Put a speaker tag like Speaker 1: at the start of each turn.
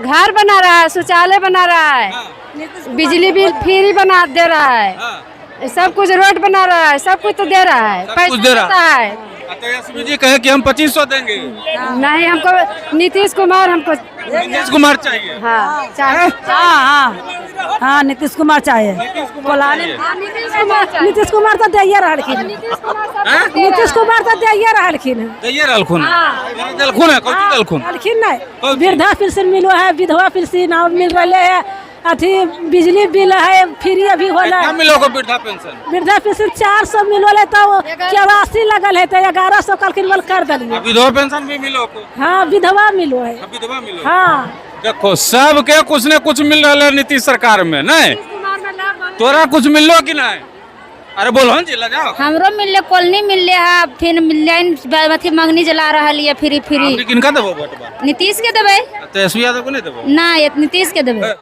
Speaker 1: घर बना रहा है, शौचालय बना रहा है, बिजली बिल फ्री बना दे रहा है, सब कुछ रोड बना रहा है, सब कुछ तो दे रहा है,
Speaker 2: सब कुछ दे
Speaker 1: पैसा
Speaker 2: रहा
Speaker 1: देता है।
Speaker 2: तो यशवी जी कहे कि हम 2500 देंगे।
Speaker 1: नहीं, हमको नीतीश कुमार हमको
Speaker 2: नीतीश कुमार चाहिए।
Speaker 1: हाँ चाहिए।
Speaker 3: हाँ नीतीश कुमार चाहिए। नीतीश कुमार तो दिए रहलखिन। नीतीश कुमार तो दिए रहलखिन।
Speaker 2: दैये रहलखुन दलखुन है कौन दलखुन
Speaker 3: रहलखिन नहीं, वृद्धा पेंशन मिलो है, विधवा पेंशन और मिल रहे है, अथी बिजली बिल है फ्री अभी होला।
Speaker 2: कितना मिलो को वृद्धा पेंशन?
Speaker 3: वृद्धा पेंशन 400 मिलो है तो 84 लगल है तो 1100 कल बोल कर दिलिए।
Speaker 2: विधवा पेंशन भी मिलो को?
Speaker 3: हाँ विधवा मिलो है।
Speaker 2: विधवा मिलो।
Speaker 3: हाँ
Speaker 2: देखो सब के कुछ न कुछ मिल रहा है नीतीश सरकार में, नहीं तोरा कुछ मिलो कि नहीं? अरे बोलो जी जाओ।
Speaker 4: हमरो मिलले कॉलोनी मिलले है, फिर मिलले अथी मंगनी जला रहा है फ्री फ्री।
Speaker 2: किनका देबो वोट?
Speaker 4: नीतीश के देबे।
Speaker 2: तेजस्वी यादव को नहीं देबो?
Speaker 4: ना नीतीश के देबे।